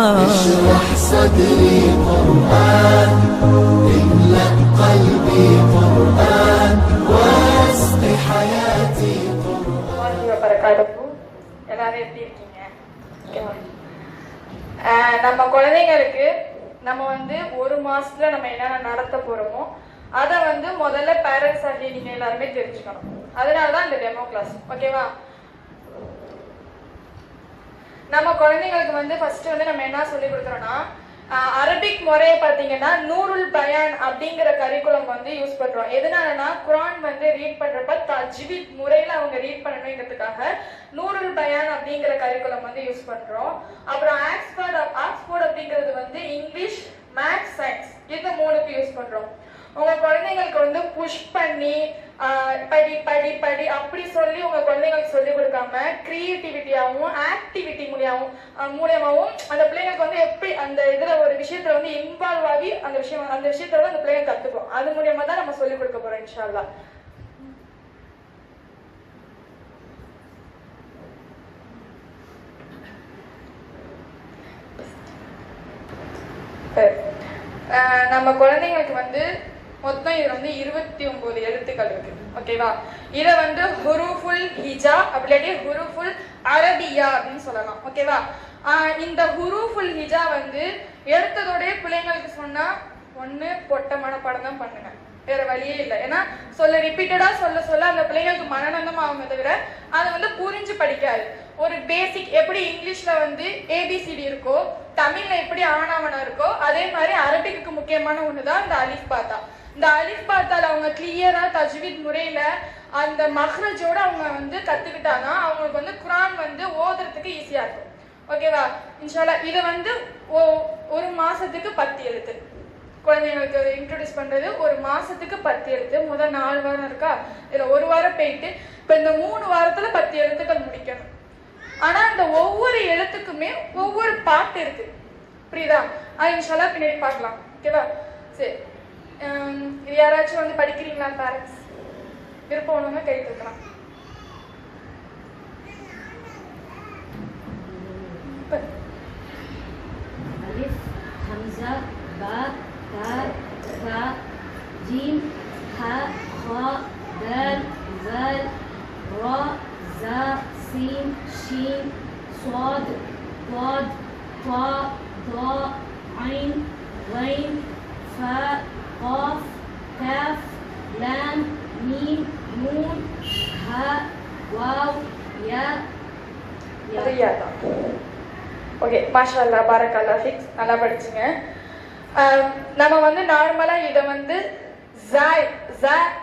اشرح صدري قرآن املأ قلبي قرآن واسق حياتي قرآن. எல்லாரும் எப்படி இருக்கீங்க? நம்ம குழந்தைங்களுக்கு நம்ம ஒரு மாசத்துல நம்ம என்னென்ன நடத்த போறோமோ அதை முதல்ல பேரண்ட்ஸ் ஆகிய நீங்க எல்லாருமே தெரிஞ்சுக்கணும். அதனாலதான் இந்த டெமோ கிளாஸ். ஓகேவா? நம்ம குழந்தைங்களுக்கு ஃபர்ஸ்ட் நம்ம என்ன சொல்லி கொடுக்குறோம்னா, அரபிக் முறையை பார்த்தீங்கன்னா நூருல் பயான் அப்படிங்கிற கரிக்குலம் யூஸ் பண்றோம். எதனாலனா குரான் ரீட் பண்றப்ப தஜ்வீத் முறையில அவங்க ரீட் பண்ணணுங்கிறதுக்காக நூருல் பயான் அப்படிங்கிற கரிக்குலம் யூஸ் பண்றோம். அப்புறம் ஆக்ஸ்போர்ட் அப்படிங்கிறது இங்கிலீஷ், மேத்ஸ், சயின்ஸ் இது மூணுக்கு யூஸ் பண்றோம். உங்க குழந்தைங்களுக்கு புஷ் பண்ணி படி படி படி அப்படி சொல்லி உங்க குழந்தைங்களுக்கு சொல்லி கொடுக்காம கிரியேட்டிவிட்டியாவும் ஆக்டிவிட்டி மூலியமாவும் அந்த பிள்ளைங்களுக்கு எப்படி அந்த இதுல ஒரு விஷயத்துல இன்வால்வ் ஆகி அந்த விஷயத்த அந்த பிள்ளைங்க கத்துக்கும். அது மூலியமா தான் நம்ம சொல்லி கொடுக்க போறோம் இன்ஷா அல்லாஹ். நம்ம குழந்தைங்களுக்கு மொத்தம் இது 29 எழுத்துக்கள் இருக்கு. ஓகேவா? இத ஹுரூஃபுல் ஹிஜா அப்படி ஹுரூஃபுல் அரபியா அப்படின்னு சொல்லலாம். ஓகேவா? இந்த ஹுரூஃபுல் ஹிஜா எடுத்ததோட பிள்ளைங்களுக்கு சொன்னா ஒண்ணு பொட்ட மனப்பாடம் தான் பண்ணுங்க, வேற வழியே இல்லை. ஏன்னா ரிப்பீட்டடா சொல்ல அந்த பிள்ளைங்களுக்கு மனநந்தம் ஆகுமே தவிர அதை புரிஞ்சு படிக்காது. ஒரு பேசிக் எப்படி இங்கிலீஷ்ல ஏபிசிடி இருக்கோ, தமிழ்ல எப்படி ஆனாவனா இருக்கோ, அதே மாதிரி அரபிக்கு முக்கியமான ஒண்ணுதான் இந்த அலிஃப் பாத்தா. இந்த அலிஃப் பாத்தால அவங்க கிளியரா தஜ்வீத் முறையில அந்த மஹ்ரஜோட அவங்க கத்துக்கிட்டாங்கன்னா அவங்களுக்கு குரான் ஓதுறதுக்கு ஈஸியா இருக்கும். ஓகேவா? இன்ஷால்லா இதை ஒரு மாசத்துக்கு 10 எழுத்து குழந்தைங்களுக்கு இன்ட்ரோடியூஸ் பண்றது. ஒரு மாசத்துக்கு 10 எழுத்து. முதல் 4 வாரம் இருக்கா, இதுல ஒரு வாரம் போயிட்டு இப்ப இந்த 3 வாரத்துல 10 எழுத்துக்கள் முடிக்கணும். ஆனா இந்த ஒவ்வொரு எழுத்துக்குமே ஒவ்வொரு பாட்டு இருக்கு. புரியுதா? இன்ஷால்லா பின்னாடி பார்க்கலாம். ஓகேவா? சரி, இது யாராச்சும் படிக்கிறீங்களா? பேரண்ட்ஸ் விருப்பம் ஒண்ணுங்க கை தூக்கலாம். ألف همزة باء تاء ثاء جيم حاء خاء دال ذال راء زاء سين شين صاد ضاد طاء ضاء عين غين فاء قاف كاف لام ميم نون هاء واو ياء ஓகே, மாஷா அல்லாஹ், பாரக் அல்லாஹ் ஃபிக், நல்லா படிச்சுங்க. நம்ம நார்மலா இதை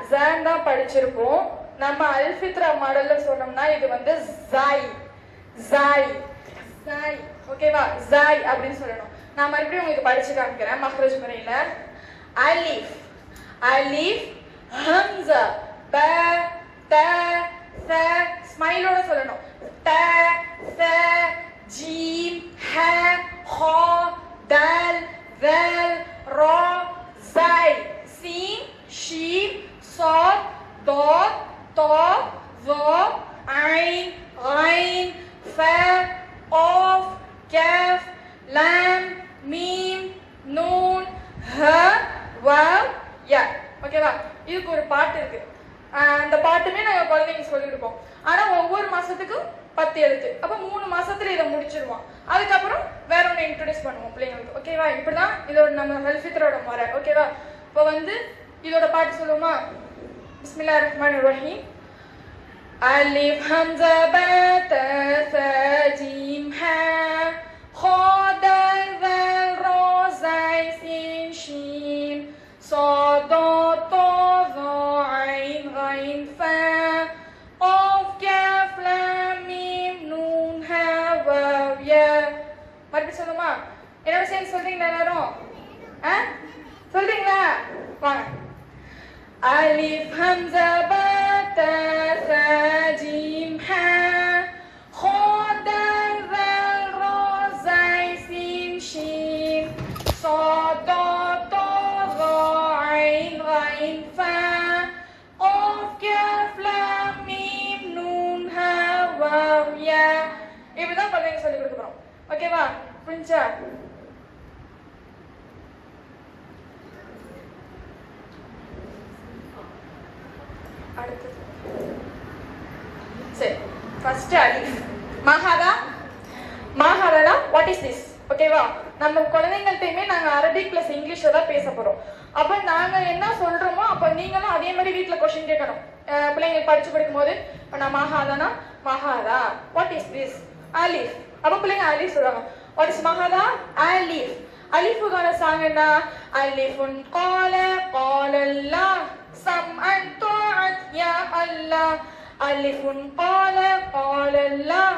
ஜான் தான் படிச்சிருப்போம். நம்ம அல்ஃபித்ரா மாடல்ல சொன்னோம்னா இது ஜாய் ஜாய் ஜாய். ஓகேவா? ஜாய் அப்படின்னு சொல்லணும். நான் மறுபடியும் உங்களுக்கு படிச்சு காமிக்கிறேன் மஹ்ரஜ் முறையில. அலிஃப் அலிஃப் ஹம்ஸா ப த ச, ஸ்மைலோட சொல்லணும். த ச ஜீம் ஹ ஹா தால் ذال را زاي سين شين صاد ضاد طاء ظاء عين غين فاء قاف كاف لام ميم نون ها واو யா. ஓகேவா? இதுக்கு ஒரு பாட்டு இருக்கு. அந்த பாட்டுமே நாங்க குழந்தைங்க சொல்லி கொடுப்போம். ஆனா ஒவ்வொரு மாசத்துக்கும் 10 எழுத்து. அப்ப 3 மாசத்துல இதை முடிச்சிருவோம். அதுக்கப்புறம் வேற ஒண்ணு இன்ட்ரோடியூஸ் பண்ணுவோம் பிள்ளைங்களுக்கு. ஓகேவா? இப்படிதான் இதோட நம்ம ஹல்ஃபித்ரோட முறை. ஓகேவா? இப்போ இதோட பாட்டு சொல்லுவோமா? பிஸ்மில்லாஹிர் ரஹ்மானிர் ரஹீம். அலிஃப் ஹம்ஸா பா தா சா ஜீம் ஹா ஹா தால் ذال را زاي سين شين صاد ضاد طاء ظاء عين غين فاء قاف كاف لام ميم نون ها واو يا. மறுபடியும் சொல்லுமா? என்னோட சேர்ந்து சொல்றீங்களா எல்லாரும்? சொல்றீங்களா? வாங்க. அலிஃப் ஹம்ஸா பா தா சா ஜீம் ஹா ஹா தால் ذال را زاي سين شين صاد ضاد طاء ظاء عين غين فاء قاف كاف لام ميم نون ها واو يا. இப்படிதான் குழந்தைங்க சொல்லி கொடுக்க போறோம். ஓகேவா? புரிஞ்சா? அடுத்தது சரி, ஃபர்ஸ்ட் அலிஃப். மஹாதா. மஹாதா வாட் இஸ் திஸ்? ஓகேவா? நம்ம குழந்தைங்கள்ட்டையுமே நாங்க அரபிக் பிளஸ் இங்கிலீஷ்ல தான் பேச போறோம். அப்ப நாங்க என்ன சொல்றோமோ அப்ப நீங்களும் அதே மாதிரி வீட்ல क्वेश्चन கேட்கணும். பிள்ளைங்களுக்கு படிச்சு கொடுக்கும் போது நான் மஹாதானா மஹாதா வாட் இஸ் திஸ்? அலிஃப். அப்ப பிள்ளைங்க அலிஃப் சொல்றாங்க. வாட் இஸ் மஹாதா? அலிஃப். அலிஃபுக்கான சாங் என்ன? அலிஃபுன் கால காலல்லாஹ் சம்அன் துஅத் யா அல்லாஹ். அலிஃபுன் கால காலல்லாஹ்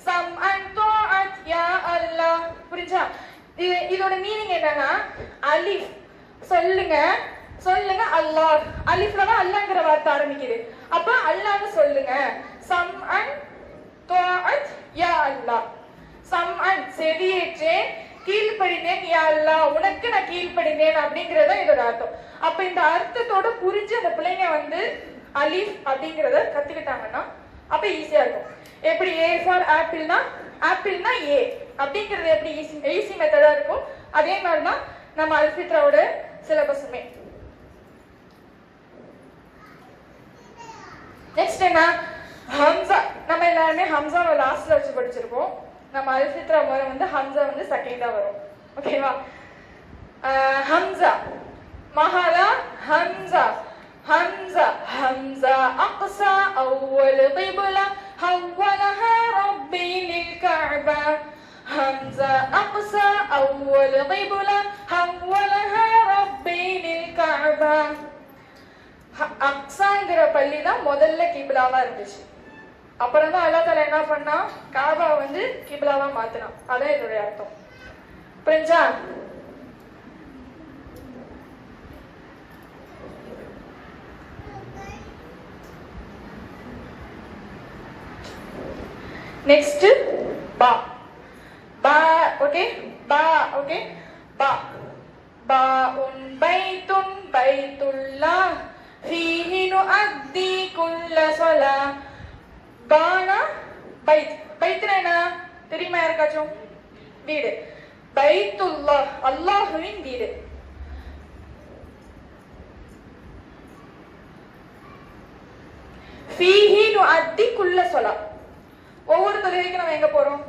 சம்அன் துஅத் யா அல்லாஹ். புரிஞ்சா? இதோட மீனிங் என்னன்னா அலிஃப் சொல்லுங்க சொல்லுங்க அல்லாஹ். அலிஃப்ல தான் அல்லாஹ்ங்கற வார்த்தை ஆரம்பிக்குது. அப்ப அல்லாஹ்னு சொல்லுங்க. சம்அன் துஅத் யா அல்லாஹ். சம்அன் செவியேற்றேன் கீழ்ப்படிந்தேன் யா அல்லாஹ் உனக்கு நான் கீழ்ப்படிந்தேன் அப்படிங்கறத இதோட அர்த்தம். அப்ப இந்த அர்த்தத்தோட புரிஞ்சு அந்த பிள்ளைங்க வந்து அலிஃப் அப்படிங்கறத கத்துக்கிட்டாங்கன்னா அப்ப ஈஸியா இருக்கும். எப்படி ஏ ஃபார் ஆப்பிள்னா ஆப்பிள்னா ஏ அப்படிங்கிறது எப்படி ஈஸி மெத்தடா இருக்கும். அதே மாதிரி தான் நம்ம அல்ஃபித்ராவோட சிலபஸுமே. நெக்ஸ்ட் என்ன? ஹம்சா. நம்ம எல்லாருமே ஹம்சாவை லாஸ்ட்ல வச்சு படிச்சிருப்போம். நம்ம அல்ஃபித்ரா முறை வந்து ஹம்சா வந்து செகண்டா வரும். ஓகேவா? ஹம்சா. மஹாலா ஹம்சா. ஹம்சா ஹம்சா அக்ஸா அவ்வல் கிப்லா ஹவ்வலஹா ரப்பி லில்கஅபா. ஹம்சா அக்ஸா அவ்வல் கிப்லா ஹவ்வலஹா ரப்பி லில்கஅபா. அக்ஸாங்கிற பள்ளி தான் முதல்ல கிப்லாவா இருந்துச்சு. அப்புறம் தான் அல்லாஹ் தஆலா என்ன பண்ணா? காபா வந்து கிப்லாவா மாத்தினான். அதான் இதோட அர்த்தம். புரிஞ்சா? Next, ba. Ba, okay? Ba, okay? Ba. Ba'un baitun baitullah fihi nu'addi kulla salah. Bana bait. Baitna என்ன? தெரியுமா யாருக்காச்சும்? வீடு. பைத்துல்லாஹ் அல்லாஹ்வின் வீடு. fihi nu'addi kulla salah. ஒவ்வொரு தொழுகைக்கு நம்ம எங்க போறோம்?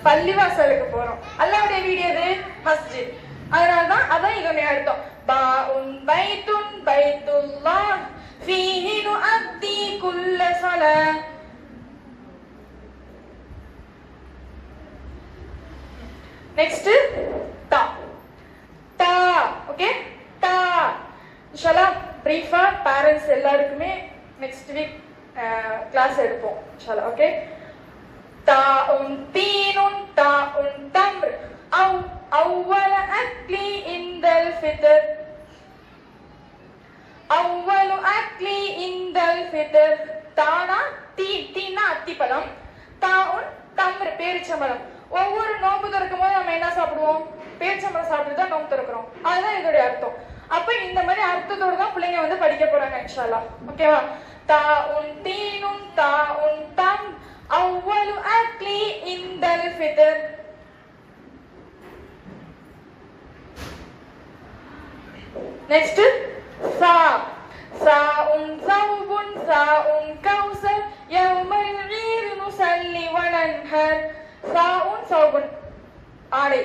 பள்ளிவாசலுக்கு போறோம். அல்லாஹ்வுடைய வீடு எது? மஸ்ஜித். அதனாலதான் அதான் இதோட அர்த்தம். பாஉன் பைத்துன் பைத்துல்லாஹ் ஃபீஹி நுஅத்தி குல்ல ஸலாத். நெக்ஸ்ட் தா. தா. ஓகே? தா. இன்ஷாஅல்லாஹ் பிரீஃபா பேரண்ட்ஸ் எல்லாருக்குமே நெக்ஸ்ட் வீக் கிளாஸ் எடுப்போம் இன்ஷாஅல்லாஹ். ஓகே? தாஉன் தீனுன் தாஉன் தம்ர் அவ் அவ்வல அக்லி இந்தல் ஃபித்ர். அவ்வலு அக்லி இந்தல் ஃபித்ர். தானா தீனா அத்திப்பழம். தாஉன் தம்ர் பேரிச்சம்பழம். ஒவ்வொரு நோன்பு திறக்கும் போது நம்ம என்ன சாப்பிடுவோம்? பேரிச்சம்பழம் சாப்பிட்டு தான் நோன்பு திறக்கிறோம். அதுதான் இதோட அர்த்தம். அப்ப இந்த மாதிரி அர்த்தத்தோட தான் பிள்ளைங்க வந்து படிக்க போறாங்க இன்ஷாஅல்லாஹ். ஓகேவா? தாஉன் தீனுன் தாஉன் தம் அவ்வலு அக்லி இந்தல் ஃபித்ர். நெக்ஸ்ட் சா. சாஉன் ஸௌபுன் சாஉன் கௌஸர் யௌமல் ஈர் நுஸல்லி வ நன்ஹர். சாஉன் ஸௌபுன் ஆடை.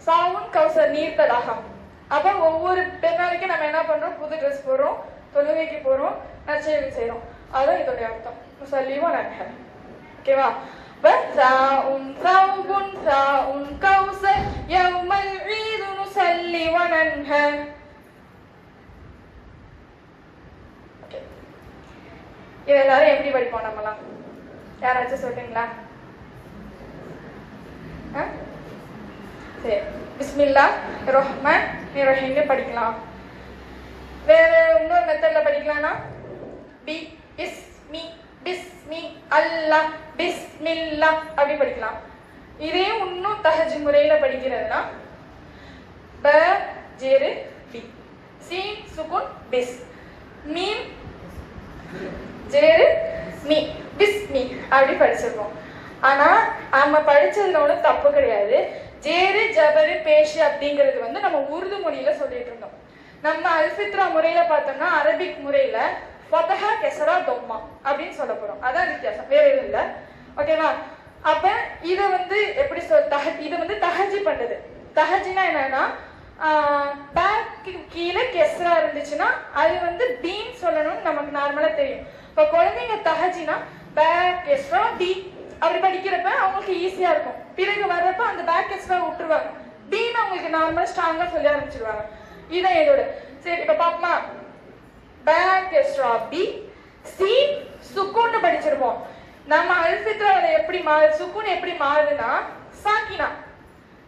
சாஉன் கௌஸர் நீர் தடாகம். அப்ப ஒவ்வொரு பெருநாளைக்கு நம்ம என்ன பண்றோம்? புது ட்ரெஸ் போடுறோம், தொழுகைக்கு போறோம், நற்செயல் செய்றோம். அதுதான் இதோட அர்த்தம். நுஸல்லி வ நன்ஹர். ஓகேவா? சாஉன் ஸௌபுன் சாஉன் கௌஸர் யௌமல் ஈர் நுஸல்லி வ நன்ஹர். இது எல்லாரும் எப்படி படிப்போம் நம்மலாம்? யாராச்சும் சொல்றீங்களா? சரி, பிஸ்மில்லாஹ் ரஹ்மான் ரஹீம் படிக்கலாம். வேற இன்னொரு மெத்தட்ல படிக்கலாம்னா பி இஸ்மி பிஸ்மி அல்லாஹ் பிஸ்மில்லாஹ் அப்படி படிக்கலாம். இதே இன்னும் தஹஜ் முறையில படிக்கிறதுனா ப ஜேரு பி சீன் சுகுன் பிஸ் மீம் ஜேரு மீ பிஸ்மி அப்படி படிச்சிருக்கோம். ஆனா நம்ம படிச்சதுல ஒன்றும் தப்பு கிடையாது. ஜேரு ஜபரு பேஷு அப்படிங்கிறது வந்து நம்ம உருது மொழியில சொல்லிட்டு இருந்தோம். நம்ம அல்ஃபித்ரா முறையில பார்த்தோம்னா அரபிக் முறையில ஃபதஹா கெசரா தொம்மா அப்படின்னு சொல்ல போறோம். அதான் வித்தியாசம், வேற எதுவும் இல்லை. ஓகேவா? அப்ப இத வந்து எப்படி இது வந்து தஹஜி பண்றது. தஹஜினா என்னன்னா பேக்கு கீழே கெஸ்ரா இருந்துச்சுன்னா அது வந்து பீன் சொல்லணும்னு நமக்கு நார்மலா தெரியும். இப்ப குழந்தைங்க தஹஜினா பேக் கெஸ்ரா பி அப்படி படிக்கிறப்ப அவங்களுக்கு ஈஸியா இருக்கும். பிறகு வர்றப்ப அந்த பேக் கெஸ்ரா விட்டுருவாங்க, பீன் அவங்களுக்கு நார்மலா ஸ்ட்ராங்கா சொல்லி ஆரம்பிச்சிருவாங்க. இதான் இதோட. சரி, இப்ப பாப்போமா? பேக் கெஸ்ரா பி சி சுக்கூன்னு படிச்சிருப்போம். நம்ம அல்ஃபித்ரால எப்படி மாறுது, சுக்கூன் எப்படி மாறுதுன்னா சாக்கினா.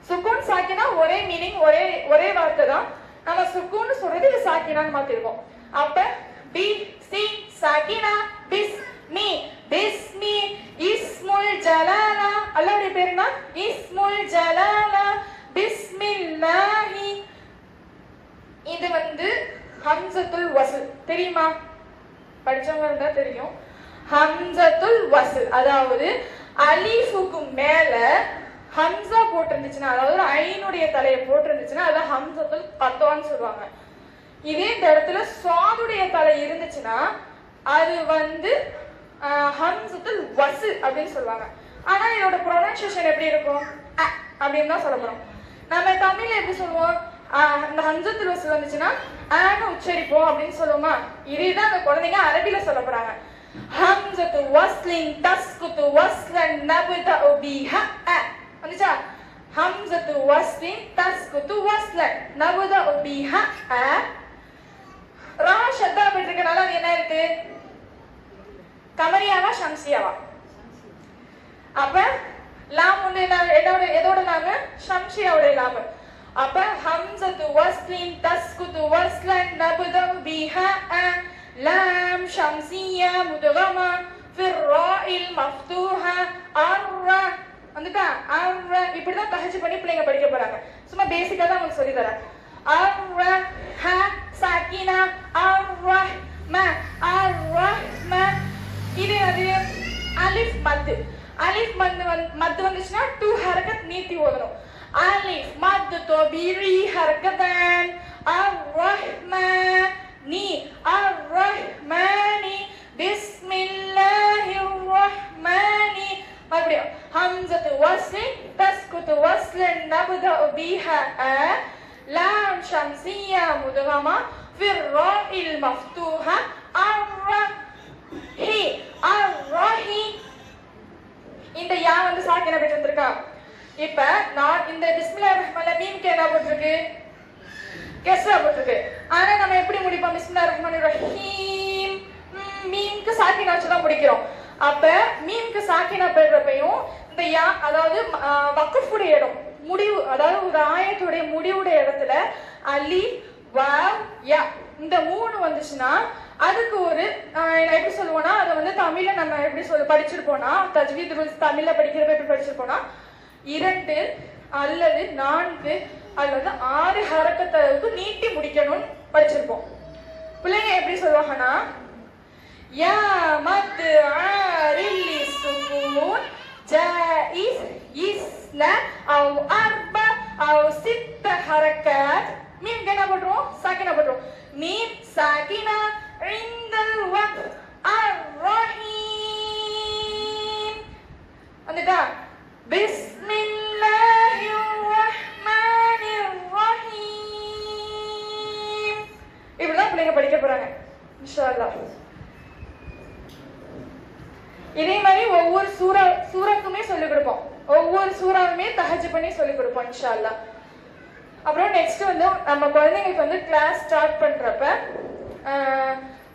சுக்கூன் சாக்கினா ஒரே மீனிங், ஒரே வார்த்தை தான். நம்ம சுக்கூன் சொல்றது இது சாக்கினான்னு மாத்திருக்கோம். அப்ப பி சி சாக்கினா பிஸ் மீ பிஸ்மி இஸ்முல் ஜலாலா. அல்லாஹ்வுடைய பேருனா இஸ்முல் ஜலாலா பிஸ்மில்லாஹி. இது வந்து ஹம்சத்துல் வஸ்ல் தெரியுமா? படிச்சவங்க இருந்தா தெரியும். ஹம்சத்துல் வஸ்ல் அதாவது அலிஃபுக்கு மேல ஹம்சா போட்டிருந்துச்சுன்னா, அதாவது ஒரு ஐனுடைய தலையை போட்டிருந்துச்சுன்னா அதான் ஹம்சத்துல் கத்வான்னு சொல்லுவாங்க. இதே இந்த இடத்துல சுவாதுடைய தலை இருந்துச்சுன்னா அது வந்து ஹம்சத்துல் வஸ்ல் அப்படின்னு சொல்லுவாங்க. ஆனா இதோட ப்ரொனன்சியேஷன் எப்படி இருக்கும்? அப்படின்னு தான் சொல்ல போறோம். நம்ம தமிழ்ல எப்படி சொல்லுவோம்? இந்த ஹம்சத்துல் வஸ்ல் வந்துச்சுன்னா ஆன்னு உச்சரிப்போம் அப்படின்னு சொல்லுவோமா? இதேதான் அந்த குழந்தைங்க அரபில சொல்ல போறாங்க. ஹம்சத்து வஸ்லின் தஸ்குத்து வஸ்லன் நபதஉ பிஹா. வந்துச்சா? ஹம்சத்து வஸ்லின் தஸ்குத்து வஸ்லன் நபதஉ பிஹா. ரா ஷத்தா போட்டிருக்கனால அது என்ன இருக்கு? கமரியாவா ஷம்சியாவா? அப்ப லாம் வந்து எதோட லாமு? ஷம்சியாவோட லாமு. அப்ப ஹம்சத்து வஸ்லின் தஸ்குத்து வஸ்லன் நபதஉ பிஹா. லாம் ஷம்சியா முதகமா ஃபிர் ராஇல் மஃப்தூஹா அர்ரா. வந்துட்டா? அர்ரா. இப்படிதான் தஹஜ் பண்ணி பிள்ளைங்க படிக்க போறாங்க. சும்மா பேசிக்கா தான் உங்களுக்கு சொல்லி தரேன். அர்ரா ஹ சாக்கினா அர்ரா ம அர்ரா ம. இது அது அலிஃப் மத். அலிஃப் மத் வந்துச்சுன்னா 2 ஹரக்கத் நீட்டி ஓதணும். அலிஃப் மத் தொபீரி ஹரக்கதான் அர்ரஹ்மானி அர்ரஹ்மானி பிஸ்மில்லாஹிர் ரஹ்மானி. மறுபடியும் ஹம்சத்து வஸ்லின் தஸ்குத்து வஸ்லன் நபதஉ பிஹா. லாம் ஷம்சியா முதகமா ஃபிர் ராஇல் மஃப்தூஹா அர்ரஹி அர்ரஹி. இந்த யா வந்து சாக்கினா போட்டு வந்திருக்கா. இப்ப நான் இந்த பிஸ்மில்லாஹிர் ரஹ்மானிர் ரஹீம் என்ன போட்டிருக்கு? கெஸ்ரா போட்டிருக்கு. ஆனா நம்ம எப்படி முடிப்போம்? பிஸ்மில்லாஹிர் ரஹ்மானிர் ரஹீம் மீம்க்கு சாக்கினா வச்சு தான் முடிக்கிறோம். அப்ப மீம்க்கு சாக்கினா போடுறப்பையும் இந்த யா அதாவது வக்ஃபுடைய இடம் முடிவு, அதாவது ஒரு ஆயத்துடைய முடிவுடைய இடத்துல அலிஃப் வாவ் யா இந்த 3 வந்துச்சுன்னா அதுக்கு ஒரு எப்படி சொல்லுவோம்னா அதை வந்து தமிழ்ல நம்ம எப்படி படிச்சிருப்போம்னா தஜ்வீத் ரூல்ஸ் தமிழ்ல படிக்கிறப்ப எப்படி படிச்சிருப்போம்னா 2 அல்லது 4 அல்லது 6 ஹரக்கத்துக்கு நீட்டி முடிக்கணும்னு படிச்சிருப்போம். பிள்ளைங்க எப்படி சொல்லுவாங்கன்னா யா மத் ஆரில் சுகூன் ஜாயிஸ் இஸ்ல அவ் அர்பா அவ் 6 ஹரக்கத். மீம் என்ன போடுறோம்? சாக்கினா போடுறோம். மீம் சாக்கினா இந்தல் வக்ஃப் அர்-ரஹீம். வந்துட்டா? பிஸ்மில்லாஹிர் ரஹ்மானிர் ரஹீம். இப்படிதான் பிள்ளைங்க படிக்க போறாங்க இன்ஷா அல்லாஹ். இதே மாதிரி ஒவ்வொரு சூறாக்குமே சொல்லிக் கொடுப்போம். ஒவ்வொரு சூறாவுமே தஹஜ் பண்ணி சொல்லிக் கொடுப்போம் இன்ஷா அல்லாஹ். அப்புறம் நெக்ஸ்ட் வந்து நம்ம குழந்தைங்களுக்கு வந்து கிளாஸ் ஸ்டார்ட் பண்றப்ப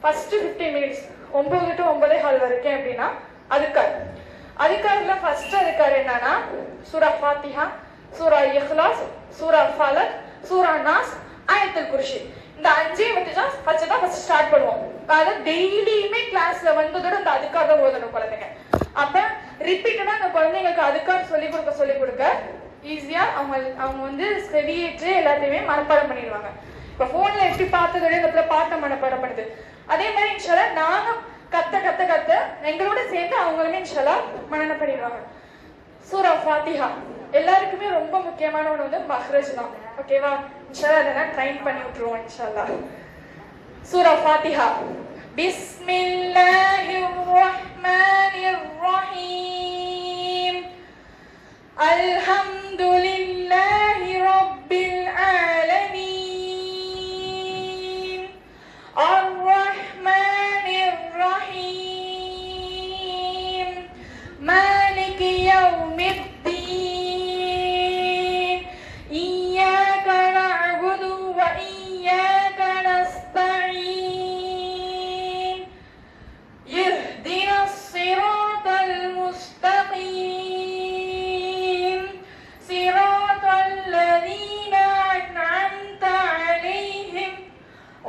ஃபர்ஸ்ட் 15 மினிட்ஸ் 9 to 9:15 வரைக்கும் எப்படின்னா அதுக்கார்ல ஃபர்ஸ்ட் அதுக்கார் என்னன்னா சூரா ஃபாத்திஹா, சூரா இக்லாஸ், சூரா ஃபலக், சூரா நாஸ், ஆயத்துல் குர்சி. இந்த 5 வச்சு தான் ஃபர்ஸ்ட் ஸ்டார்ட் பண்ணுவோம். அதாவது டெய்லியுமே கிளாஸ்ல வந்ததோட இந்த அதுக்காக ஓதணும் குழந்தைங்க. அப்ப ரிப்பீட்டடா அந்த குழந்தைங்களுக்கு அதுக்காக சொல்லிக் கொடுக்க ஈஸியா அவங்க வந்து ஸ்டெடியேட்டு எல்லாத்தையுமே மனப்பாடம் பண்ணிடுவாங்க. இப்ப போன்ல எப்படி பார்த்ததோட இந்த பாட்டை மனப்பாடம் பண்ணுது, அதே மாதிரி இன்ஷால்லா நாங்க கத்த எங்களோட சேர்ந்து அவங்களுமே இன்ஷால்லா மனனம் பண்ணிடுவாங்க. சூரா ஃபாத்திஹா எல்லாருக்குமே ரொம்ப முக்கியமான ஒன்று வந்து மஹ்ரஜ் தான். ஓகேவா? இன்ஷால்லா அதெல்லாம் ட்ரைன் பண்ணி விட்டுருவோம் இன்ஷால்லா. சூரா ஃபாத்திஹா. பிஸ்மில்லாஹிர் ரஹ்மானிர் ரஹீம். அல்ஹம்துலில்லாஹி ரப்பில் ஆலமீன். அர்-ரஹ்மானிர் ரஹீம். மாலிகி யௌமித்தீன். இய்யாக நஅ்புது வ இய்யாக நஸ்தஈன். இஹ்தினஸ் ஸிராத்தல் முஸ்தகீம். ஸிராத்தல் லதீன அன்அம்த அலைஹிம்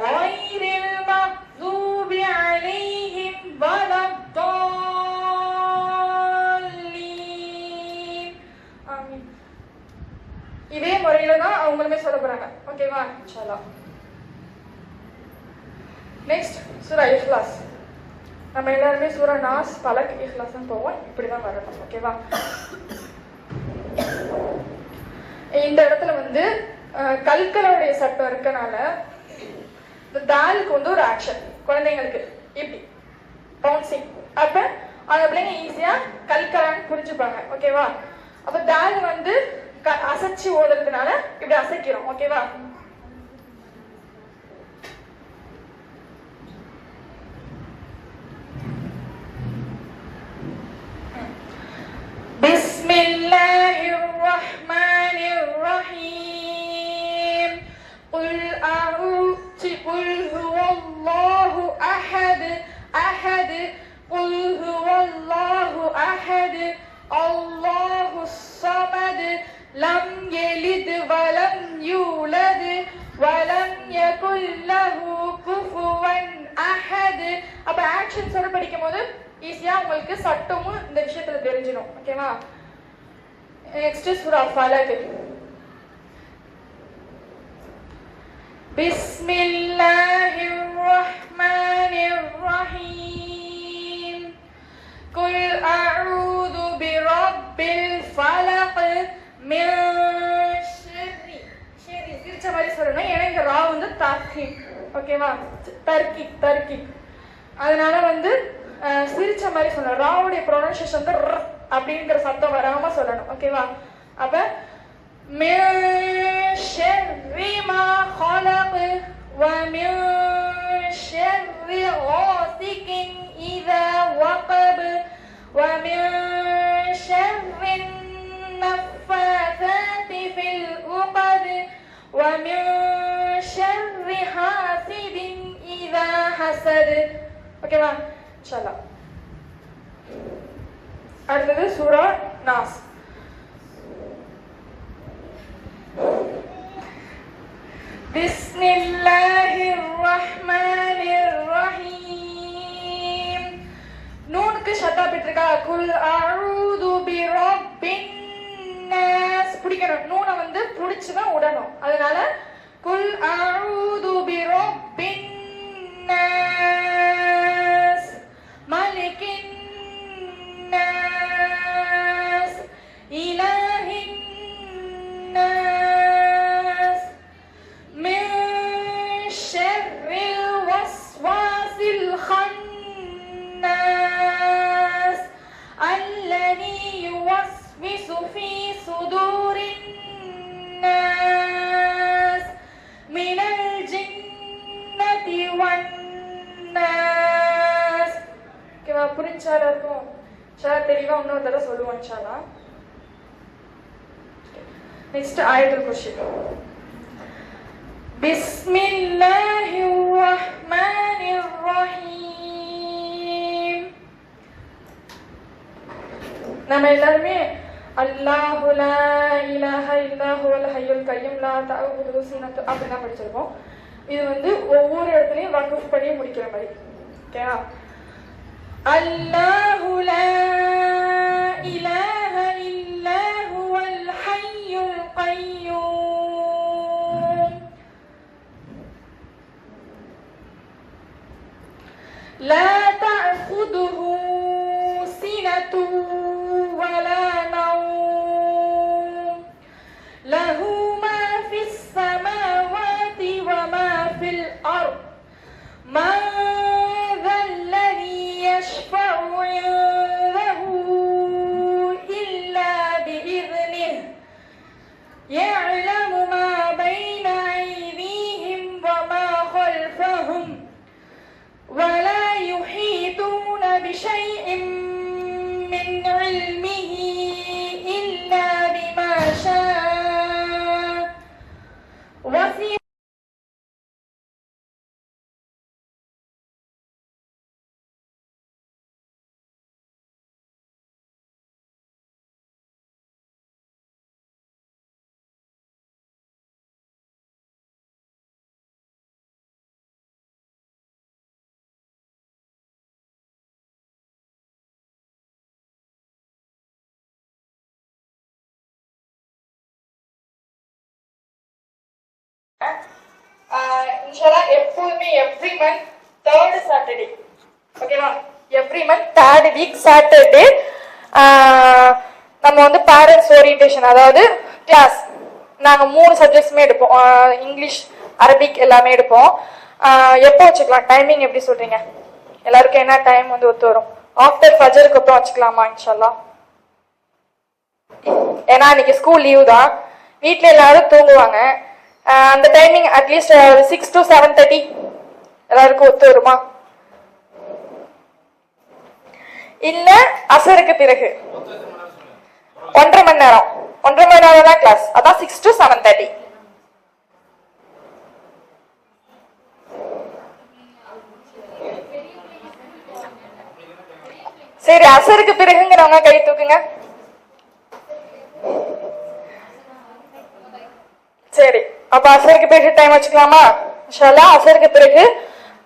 غيرil மக்தூபி அலைஹிம் வலத்தல்லீன். ஆமீன். இதே முறையில தான் அவங்களுமே சொல்ல போறாங்க. ஓகேவா? இன்ஷாஅல்லாஹ். நெக்ஸ்ட் சூரா இஹ்லாஸ். நம்ம எல்லாருமே சூரா நாஸ், பலக், இஹ்லாஸ்னு போவோம். இப்படிதான் வரணும். ஓகேவா? இந்த இடத்துல வந்து கல்கலோடைய சட்டம் இருக்கனால இந்த தாலுக்கு வந்து ஒரு ஆக்ஷன் குழந்தைங்களுக்கு இப்படி பவுன்சிங். அப்ப அந்த பிள்ளைங்க ஈஸியா கல்கலான்னு புரிஞ்சுப்பாங்க. ஓகேவா? அப்ப தால் வந்து அசைச்சு ஓடுறதுனால இப்படி அசைக்கிறோம். ஓகேவா? பிஸ்மில்லாஹிர் ரஹ்மானிர் ரஹீம். குல் அஊது குல் ஹுவல்லாஹு அஹத் அஹத். குல் ஹுவல்லாஹு அஹத் அல்லாஹுஸ் ஸமத். லம் யலித் வலம் யூலத் வலம் யகுல் லஹு குஃபுவன் அஹத். அப்ப ஆக்ஷன்ஸோட படிக்கும்போது ஈஸியா உங்களுக்கு சட்டமும் இந்த விஷயத்துல தெரிஞ்சிடும். ஓகேவா? நெக்ஸ்ட் சூரா ஃபலக். பிஸ்மில்லாஹிர் ரஹ்மானிர் ரஹீம். குல் அஊது பிரப்பில் ஃபலக் மின் ஷர்ரி. ஷர்ரி சிரிச்ச மாதிரி சொல்லணும். ஏன்னா இங்க ரா வந்து தர்கீக். ஓகேவா? தர்கீக். அதனால வந்து சிரிச்ச மாதிரி சொல்லணும். ராவுடைய ப்ரொனன்சியேஷன் வந்து ர் அப்படிங்கிற சத்தம் வராம சொல்லணும். ஓகேவா? அப்ப மின் ஷர்ரி மா خلق ومن شر غاسق إذا وقب ومن شر النفاثات في العقد ومن شر حاسد إذا حسد. ஓகேவா? இன்ஷாஅல்லாஹ். அடுத்தது சூரா நாஸ். பிஸ்மில்லாஹிர் ரஹ்மானிர் ரஹீம். நூனுக்கு ஷத்தா பிட்டிருக்கா. குல் அஊது பிரப்பின் நாஸ். பிடிக்கணும். நூனை வந்து பிடிச்சுதான் விடணும். அதனால குல் அஊது பிரப்பின் நாஸ் மலிகின் நாஸ் இலாஹின் நாஸ் மின் ஷர்ரில் வஸ்வாசில் خناس الذي يوسوس في صدور الناس من الجنة والناس. ஓகேவா? புரிஞ்சால இருக்கும். தெளிவா இன்னொரு தடவை சொல்லுவோம் இன்ஷால்லா. நெக்ஸ்ட் ஆயத்துல் குர்சி. பிஸ்மில்லாஹிர் ரஹ்மானிர் ரஹீம். நம்ம எல்லாருமே அல்லாஹு லா இலாஹ இல்லா ஹுவல் ஹய்யுல் கய்யூம் லா தஅஹுதுஹு சினத்து அப்படிதான் படிச்சிருக்கோம். இது வந்து ஒவ்வொரு இடத்துலயும் வக்ஃப் பண்ணி முடிக்கிற மாதிரி. ஓகேவா? அல்லாஹு லா இலாஹ இல்லா ஹுவல் ஹய்யுல் கய்யூம் லா தஅஹுதுஹு சினத்து வலா நௌம் இன்ஷால்லா எப்போதுமே எவ்ரி மந்த் தேர்ட் சாட்டர்டே, ஓகேவா? Every month third week Saturday நம்ம வந்து பேரண்ட்ஸ் ஓரியன்டேஷன், அதாவது கிளாஸ் நாங்கள் 3 சப்ஜெக்ட்ஸுமே எடுப்போம். இங்கிலீஷ், அரபிக் எல்லாமே எடுப்போம். எப்போ வச்சுக்கலாம்? டைமிங் எப்படி சொல்றீங்க? எல்லாருக்கும் என்ன டைம் வந்து ஒத்து வரும்? ஆஃப்டர் ஃபஜருக்கு அப்புறம் வச்சுக்கலாமா? இன்ஷால்லா. ஏன்னா இன்னைக்கு ஸ்கூல் லீவ் தான், வீட்டில் எல்லாரும் தூங்குவாங்க. அந்த டைமிங் அட்லீஸ்ட் 6 to 7:30 எல்லாருக்கும் ஒத்து வருமா? இல்ல அசருக்கு பிறகு 1.5 மணி நேரம், 1.5 மணி நேரம் தான் கிளாஸ், அதான் 6 to 7:30. சரி, அசருக்கு பிறகுங்கிறவங்க கை தூக்குங்க. சரி, அப்ப அசருக்கு பிறகு டைம் வச்சுக்கலாமா? இன்ஷால்லா அசருக்கு பிறகு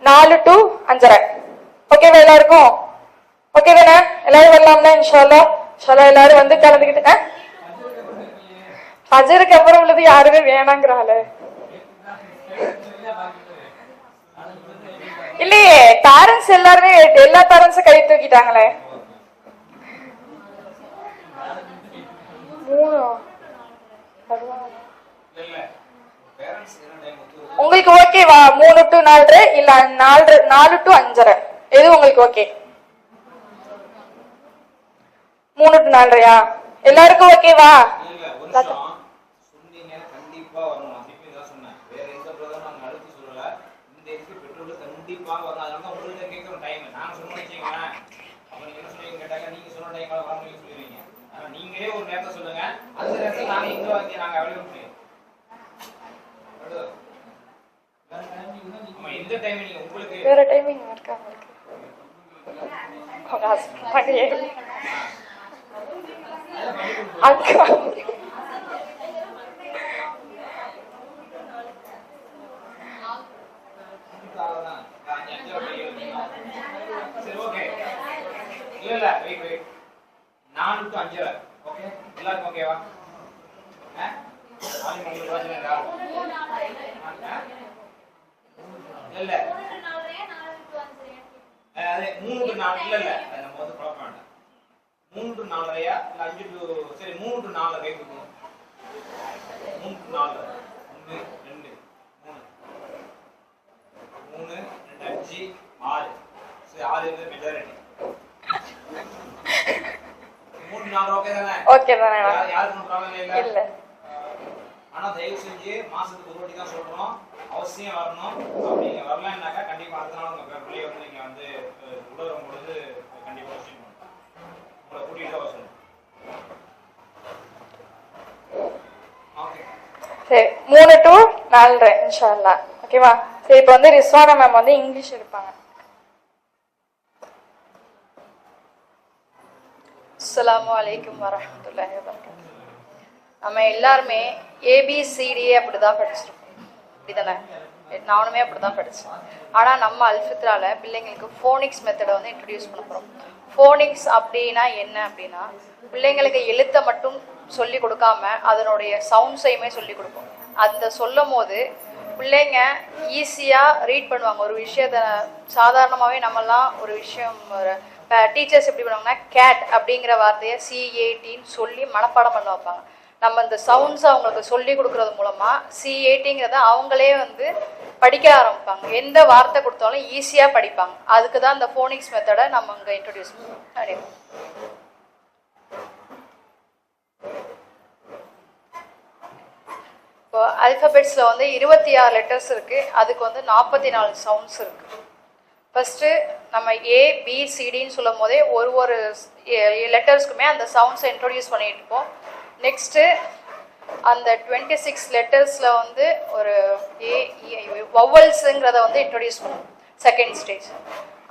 4 to 5:30. ஓகேவா எல்லாருக்கும்? ஓகே தானே? எல்லாரும் வரலாம்ல? இன்ஷால்லா இன்ஷால்லா எல்லாரும் வந்து கலந்துக்கிட்டு. ஃபஜருக்கு அப்புறம் உள்ளது யாருமே வேணாங்கிறாளே. இல்லையே, பேரண்ட்ஸ் எல்லாருமே, எல்லா பேரண்ட்ஸும் கை தூக்கிட்டாங்களே. உங்களுக்கு ஓகேவா? 3 to 4:30 இல்ல 4 to 5:30 எது உங்களுக்கு ஓகே? 3 to 4:30யா? எல்லாருக்கும் ஓகேவா? வேற டைமிங் இருக்கா அக்கா? இல்ல 4 to 5:30. ஓகே, எல்லாருக்கும் ஓகேவா? இல்ல அது 3 to 4 இல்ல நம்ம வந்து குழப்பம் வேண்டாம். 3 to 4:30 இல்ல 5 to சரி 3 to 4 வைக்கணும். 3 to 4 1 2 3 2 5 6 சரி 6 இருந்து மெஜாரிட்டி. 3 to 4 ஓகே தானே? ஓகே தானே? யாருக்கும் ப்ராப்ளம் இல்ல? இல்ல. ஆனா தயவு செஞ்சு மாசத்துக்கு ஒரு வாட்டி தான் சொல்றோம், அவசியம் வரணும். அப்படிங்க வரலன்னாக்கா கண்டிப்பா அடுத்த நாள் உங்க பிள்ளைய வந்து நீங்க வந்து உடலும் பொழுது கண்டிப்பா விஷயம் உங்களை கூட்டிட்டு அவசியம். ஓகே சரி, 3 to 4:30 இன்ஷால்லா. ஓகேவா? சரி, இப்போ வந்து ரிஸ்வானா மேம் வந்து இங்கிலீஷ் எடுப்பாங்க. அஸ்ஸலாமு அலைக்கும் வரஹ்மத்துல்லாஹி வபரகாத்துஹு. நம்ம எல்லாருமே ஏபிசிடி அப்படிதான் படிச்சிருக்கோம், அப்படிதானே? நானுமே அப்படிதான் படித்தேன். ஆனால் நம்ம அல்ஃபித்ரால பிள்ளைங்களுக்கு ஃபோனிக்ஸ் மெத்தடை வந்து இன்ட்ரடியூஸ் பண்ண போகிறோம். ஃபோனிக்ஸ் அப்படின்னா என்ன அப்படின்னா, பிள்ளைங்களுக்கு எழுத்தை மட்டும் சொல்லி கொடுக்காம அதனுடைய சவுண்ட்ஸையுமே சொல்லி கொடுப்போம். அந்த சொல்லும் போது பிள்ளைங்க ஈஸியாக ரீட் பண்ணுவாங்க. ஒரு விஷயத்த சாதாரணமாகவே நம்மலாம் ஒரு விஷயம் டீச்சர்ஸ் எப்படி பண்ணுவாங்கன்னா, கேட் அப்படிங்கிற வார்த்தையை CATன்னு சொல்லி மனப்பாடம் பண்ண வைப்பாங்க. நம்ம இந்த சவுண்ட்ஸ் அவங்களுக்கு சொல்லி கொடுக்கறது மூலமாக CATங்கிறத அவங்களே வந்து படிக்க ஆரம்பிப்பாங்க. எந்த வார்த்தை கொடுத்தாலும் ஈஸியாக படிப்பாங்க. அதுக்கு தான் இந்த ஃபோனிக்ஸ் மெத்தடை நம்ம இங்கே இன்ட்ரடியூஸ் பண்ணுவோம். இப்போ அல்ஃபபெட்ஸில் வந்து 26 லெட்டர்ஸ் இருக்குது. அதுக்கு வந்து 44 சவுண்ட்ஸ் இருக்குது. ஃபஸ்ட்டு நம்ம ABCDன்னு சொல்லும் போதே ஒரு லெட்டர்ஸ்க்குமே அந்த சவுண்ட்ஸை இன்ட்ரடியூஸ் பண்ணிட்டு இருப்போம். நெக்ஸ்ட்டு அந்த 26 லெட்டர்ஸில் வந்து ஒரு வவல்ஸுங்கிறத வந்து இன்ட்ரடியூஸ் பண்ணுவோம் செகண்ட் ஸ்டேஜ்.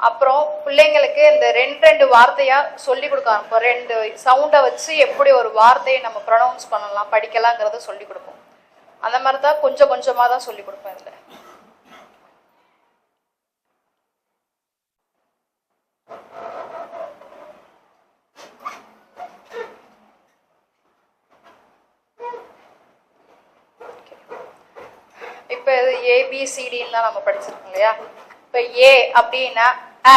அப்புறம் பிள்ளைங்களுக்கு இந்த ரெண்டு வார்த்தையாக சொல்லி கொடுக்கலாம். இப்போ 2 சவுண்டை வச்சு எப்படி ஒரு வார்த்தையை நம்ம ப்ரொனவுன்ஸ் பண்ணலாம், படிக்கலாங்கிறத சொல்லி கொடுப்போம். அந்த மாதிரி தான் கொஞ்சம் கொஞ்சமாக தான் சொல்லி கொடுப்பேன் இதில். இப்போ இது ஏபிசிடின்னு தான் நம்ம படிச்சிருக்கோம் இல்லையா. இப்போ ஏ அப்படின்னா அ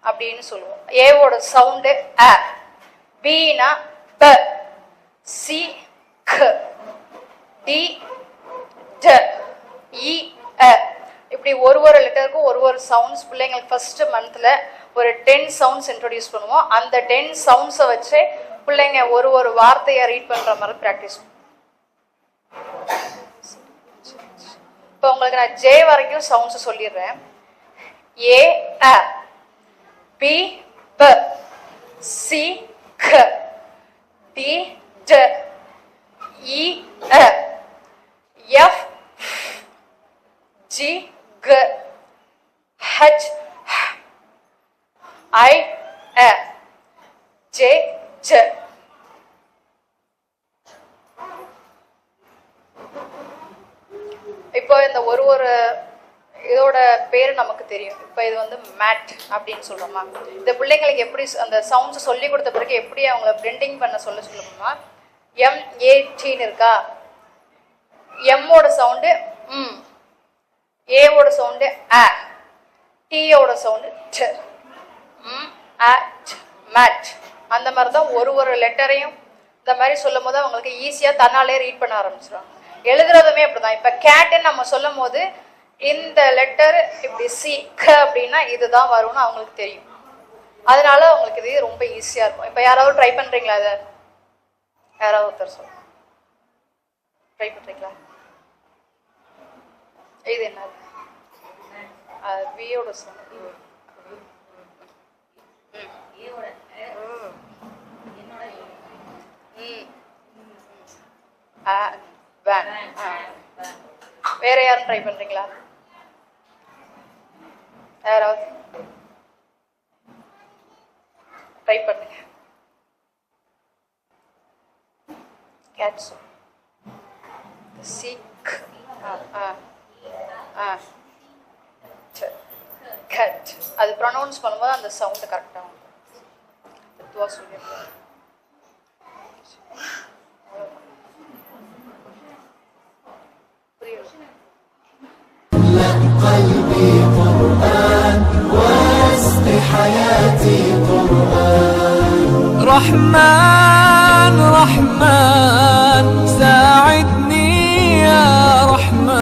அப்படின்னு சொல்லுவோம். ஏவோட சவுண்டு அ. பின்னா ப. சி க. டி ட. இ அ. இப்படி ஒரு லெட்டருக்கும் ஒரு சவுண்ட்ஸ் பிள்ளைங்களுக்கு ஃபர்ஸ்ட் மந்த்ல ஒரு 10 சவுண்ட்ஸ் இன்ட்ரோடியூஸ் பண்ணுவோம். அந்த 10 சவுண்ட்ஸை வச்சு பிள்ளைங்க ஒரு வார்த்தையை ரீட் பண்ற மாதிரி ப்ராக்டிஸ். இப்போ உங்களுக்கு நான் ஜே வரைக்கும் சவுண்ட்ஸ் சொல்லிடுறேன். ஏ அ. பி ப. சி க. டி ட. இ அ. எஃப் ஜி க. ஹச் ஐ அ. ஜே ஜ. இப்போ இந்த ஒரு இதோட பேரு நமக்கு தெரியும். இப்போ இது வந்து மேட் அப்படின்னு சொல்றோமா. இந்த பிள்ளைங்களுக்கு எப்படி அந்த சவுண்ட்ஸ் சொல்லி கொடுத்த பிறகு எப்படி அவங்கள பிளெண்டிங் பண்ண சொல்லணுமா. MATன்னு இருக்கா. எம்மோட சவுண்டு ம். ஏவோட சவுண்டு அ. டியோட சவுண்டு ட. At mat. அந்த மாதிரி தான் ஒரு லெட்டரையும் இந்த மாதிரி சொல்லும் போது அவங்களுக்கு ஈஸியா தன்னாலே ரீட் பண்ண ஆரம்பிச்சிடும். எழுதுறதுமே அப்படிதான். இப்ப கேட்டுன்னு நம்ம சொல்லும் போது இந்த லெட்டர் இப்படி சி க அப்படின்னா இதுதான் வரும்னு அவங்களுக்கு தெரியும். அதனால அவங்களுக்கு இது ரொம்ப ஈஸியா இருக்கும். இப்ப யாராவது ட்ரை பண்றீங்களா? அதை யாராவது ஒருத்தர் சொல்லுங்க. ட்ரை பண்றீங்களா? இது என்னது? வியோட சவுண்ட். வேற யாரும் ட்ரை பண்றீங்களா? யாராவது ட்ரை பண்ணுங்க. Cats seek cut. அது ப்ரொனவுன்ஸ் பண்ணும்போது அந்த சவுண்ட் கரெக்டா மெதுவா சொல்லிடுறேன். புரியுது?